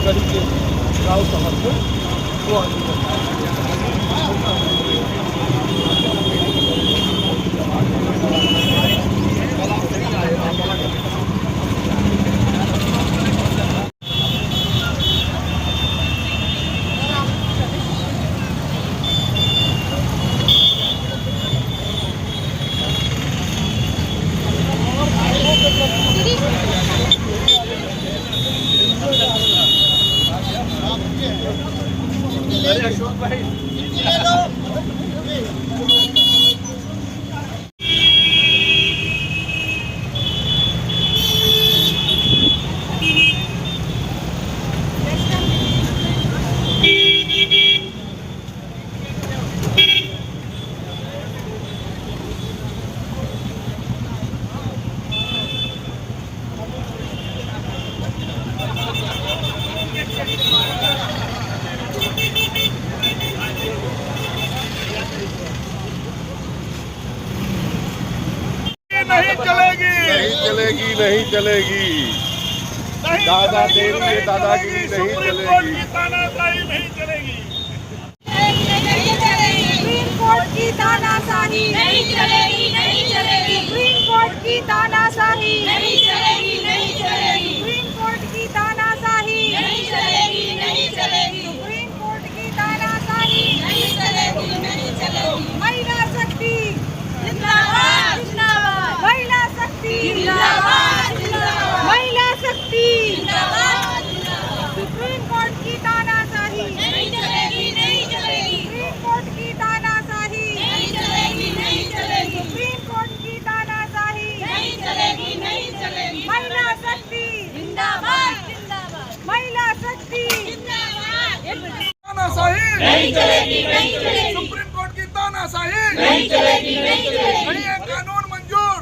तरीके गाँव समाज में वो अशोक भाई नहीं चलेगी, नहीं चलेगी, नहीं चलेगी। दादा तेरी ये दादागिरी नहीं चलेगी। तानाशाही नहीं चलेगी। सुप्रीम कोर्ट की तानाशाही नहीं चलेगी, नहीं चलेगी। सुप्रीम कोर्ट की तानाशाही नहीं चलेगी, नहीं चलेगी। सुप्रीम कोर्ट की तानाशाही नहीं चलेगी, नहीं चलेगी। सुप्रीम कोर्ट की तानाशाही नहीं चलेगी, नहीं चलेगी। महिला शक्ति जिंदाबाद, जिंदाबाद। महिला शक्ति जिंदाबाद, जिंदाबाद। महिला शक्ति जिंदाबाद, जिंदाबाद। सुप्रीम कोर्ट की तानाशाही नहीं चलेगी, नहीं चलेगी। सुप्रीम कोर्ट की तानाशाही नहीं चलेगी, नहीं चलेगी। सुप्रीम कोर्ट की तानाशाही नहीं चलेगी, नहीं चलेगी। महिला शक्ति जिंदाबाद, जिंदाबाद। महिला शक्ति जिंदाबाद। तानाशाही नहीं चलेगी, नहीं चलेगी। सुप्रीम कोर्ट की तानाशाही नहीं चलेगी, नहीं चलेगी। नहीं है कानून मंजूर।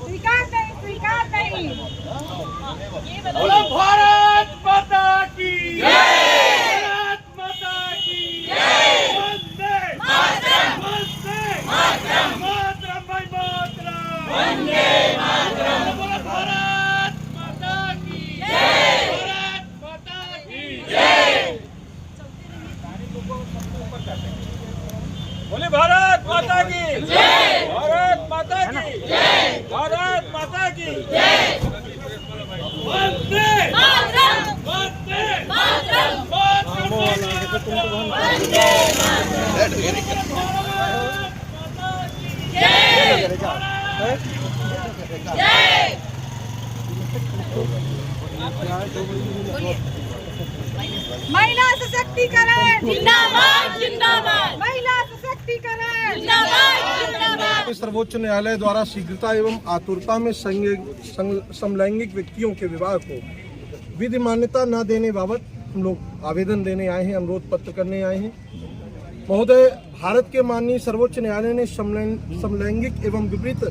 स्वीकार नहीं, स्वीकार नहीं। बोलो भारत माता की जय, भारत माता की जय। वंदे मातरम, वंदे मातरम, मातरम भाई मातरम, वंदे मातरम। बोलो भारत माता की जय, भारत माता की जय। बोले भारत माता की जय, भारत माता की जय, भारत माता की जय। वंदे मातरम, वंदे मातरम, मातरम, वंदे मातरम। जय, जय। महिला सशक्तिकरण जिंदाबाद, जिंदाबाद। महिला सशक्तिकरण जिंदाबाद, जिंदाबाद। सर्वोच्च न्यायालय द्वारा शीघ्रता एवं आतुरता में समलैंगिक व्यक्तियों के विवाह को विधि मान्यता न देने बाबत हम लोग आवेदन देने आए हैं, अनुरोध पत्र करने आए हैं। महोदय, भारत के माननीय सर्वोच्च न्यायालय ने समलैंगिक एवं विपरीत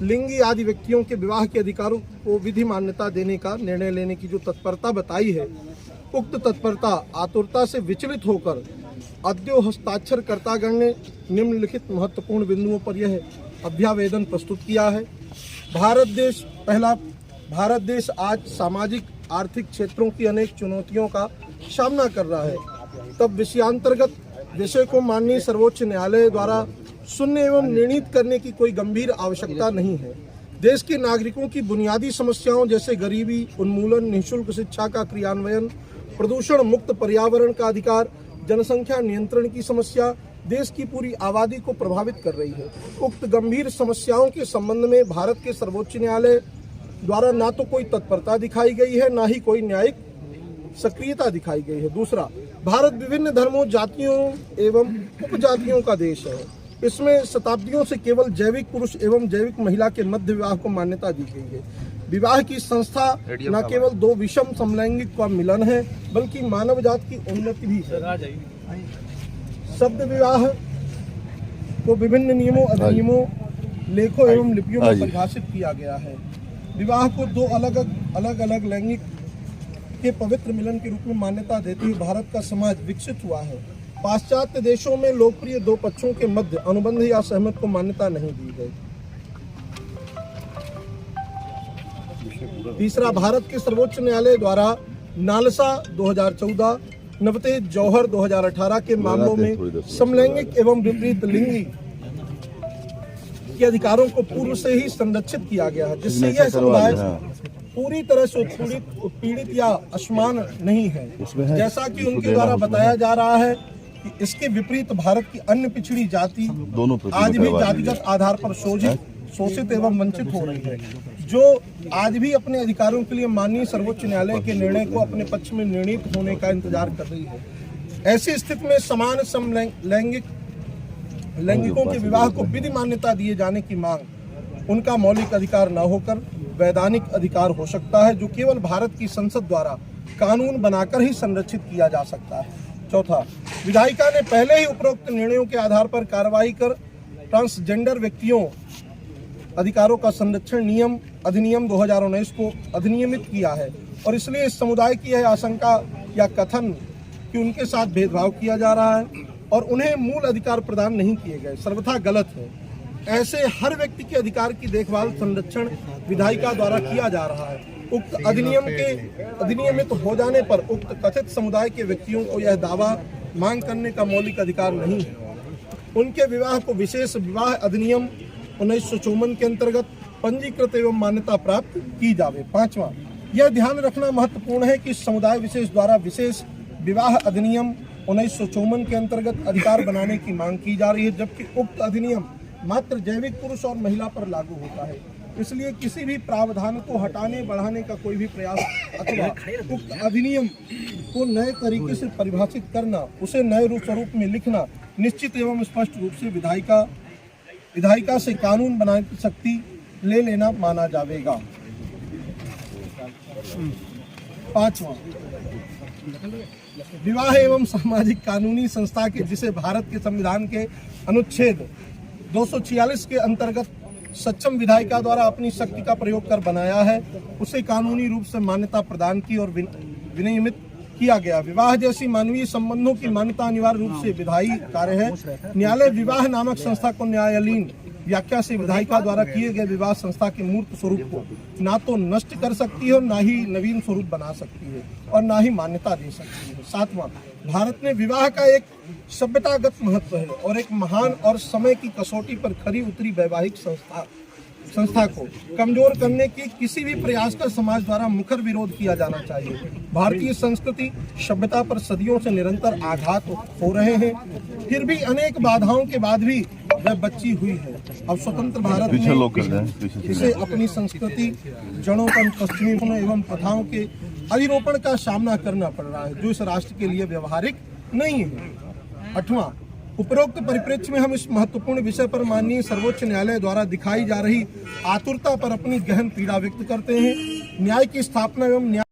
लिंगी आदि व्यक्तियों के विवाह के अधिकारों को विधि मान्यता देने का निर्णय लेने की जो तत्परता बताई है, उक्त तत्परता आतुरता से विचलित होकर अद्यो हस्ताक्षर कर्तागण ने निम्नलिखित महत्वपूर्ण बिंदुओं पर यह अभ्यावेदन प्रस्तुत किया है। भारत देश आज सामाजिक आर्थिक क्षेत्रों की अनेक चुनौतियों का सामना कर रहा है। तब विषयांतर्गत विषय को माननीय सर्वोच्च न्यायालय द्वारा सुनने एवं निर्णीत करने की कोई गंभीर आवश्यकता नहीं है। देश के नागरिकों की बुनियादी समस्याओं जैसे गरीबी उन्मूलन, निःशुल्क शिक्षा का क्रियान्वयन, प्रदूषण मुक्त पर्यावरण का अधिकार, जनसंख्या नियंत्रण की समस्या देश की पूरी आबादी को प्रभावित कर रही है। उक्त गंभीर समस्याओं के संबंध में भारत के सर्वोच्च न्यायालय द्वारा ना तो कोई तत्परता दिखाई गई है, ना ही कोई न्यायिक सक्रियता दिखाई गई है। दूसरा, भारत विभिन्न धर्मों, जातियों एवं उपजातियों का देश है। इसमें शताब्दियों से केवल जैविक पुरुष एवं जैविक महिला के मध्य विवाह को मान्यता दी गई है। विवाह की संस्था न केवल दो विषम समलैंगिक का मिलन है, बल्कि मानव जात की उन्नति भी है। शब्द विवाह को विभिन्न नियमों, अधिनियमों, लेखों एवं लिपियों में परिभाषित किया गया है। विवाह को दो अलग अलग लैंगिक के पवित्र मिलन के रूप में मान्यता देते हुए भारत का समाज विकसित हुआ है। पाश्चात्य देशों में लोकप्रिय दो पक्षों के मध्य अनुबंध या सहमत को मान्यता नहीं दी गई। तीसरा, भारत के सर्वोच्च न्यायालय द्वारा नालसा 2014, नवतेज जौहर 2018 के मामलों में समलैंगिक एवं विपरीत लिंगी के अधिकारों को पूर्व से ही संरक्षित किया गया है, जिससे यह समुदाय पूरी तरह से उत्पीड़ित या असमान नहीं है। जैसा कि उनके द्वारा बताया जा रहा है कि इसके विपरीत भारत की अन्य पिछड़ी जाति आज भी जातिगत आधार पर शोषित एवं वंचित हो रही है, जो आज भी अपने अधिकारों के लिए माननीय सर्वोच्च न्यायालय के निर्णय को अपने पक्ष में निर्णित होने का इंतजार कर रही है। ऐसी स्थिति में समान लैंगिकों के विवाह को विधि मान्यता दिए जाने की मांग उनका मौलिक अधिकार न होकर वैधानिक अधिकार हो सकता है, जो केवल भारत की संसद द्वारा कानून बनाकर ही संरक्षित किया जा सकता है। चौथा, विधायिका ने पहले ही उपरोक्त निर्णयों के आधार पर कार्रवाई कर ट्रांसजेंडर व्यक्तियों अधिकारों का संरक्षण अधिनियम 2019 को अधिनियमित किया है और इसलिए इस समुदाय की यह आशंका या कथन कि उनके साथ भेदभाव किया जा रहा है और उन्हें मूल अधिकार प्रदान नहीं किए गए सर्वथा गलत है। ऐसे हर व्यक्ति के अधिकार की देखभाल संरक्षण विधायिका द्वारा किया जा रहा है। उक्त अधिनियम के अधिनियमित हो जाने पर उक्त कथित समुदाय के व्यक्तियों को यह दावा मांग करने का मौलिक अधिकार नहीं है। उनके विवाह को विशेष विवाह अधिनियम 1954 के अंतर्गत पंजीकृत एवं मान्यता प्राप्त की जावे। पांचवा, यह ध्यान रखना महत्वपूर्ण है कि समुदाय विशेष द्वारा विशेष विवाह अधिनियम 1954 के अंतर्गत अधिकार बनाने की मांग की जा रही है, जबकि उक्त अधिनियम मात्र जैविक पुरुष और महिला पर लागू होता है। इसलिए किसी भी प्रावधान को हटाने बढ़ाने का कोई भी प्रयास अथवा उक्त अधिनियम को नए तरीके से परिभाषित करना, उसे नए स्वरूप में लिखना निश्चित एवं स्पष्ट रूप से विधायिका से कानून बनाने की शक्ति ले लेना माना जाएगा। पांचवा, विवाह एवं सामाजिक कानूनी संस्था के जिसे भारत के संविधान के अनुच्छेद 246 के अंतर्गत सक्षम विधायिका द्वारा अपनी शक्ति का प्रयोग कर बनाया है, उसे कानूनी रूप से मान्यता प्रदान की और विनियमित किया गया। विवाह जैसी मानवीय संबंधों की मान्यता अनिवार्य रूप से विधायी कार्य है। न्यायालय विवाह नामक संस्था को न्यायालीन व्याख्या से विधायिका द्वारा किए गए विवाह संस्था के मूर्त स्वरूप को ना तो नष्ट कर सकती है और ना ही नवीन स्वरूप बना सकती है और ना ही मान्यता दे सकती है। सातवां, भारत में विवाह का एक सभ्यतागत महत्व है और एक महान और समय की कसौटी पर खरी उतरी वैवाहिक संस्था को कमजोर करने की किसी भी प्रयास का समाज द्वारा मुखर विरोध किया जाना चाहिए। भारतीय संस्कृति सभ्यता पर सदियों से निरंतर आघात हो रहे हैं, फिर भी अनेक बाधाओं के बाद भी वह बची हुई है। अब स्वतंत्र भारत में इसे अपनी संस्कृति जड़ों पर पश्चिमी एवं प्रथाओं के अधिरोपण का सामना करना पड़ रहा है, जो इस राष्ट्र के लिए व्यवहारिक नहीं है। आठवां, उपरोक्त परिप्रेक्ष्य में हम इस महत्वपूर्ण विषय पर माननीय सर्वोच्च न्यायालय द्वारा दिखाई जा रही आतुरता पर अपनी गहन पीड़ा व्यक्त करते हैं। न्याय की स्थापना एवं न्याय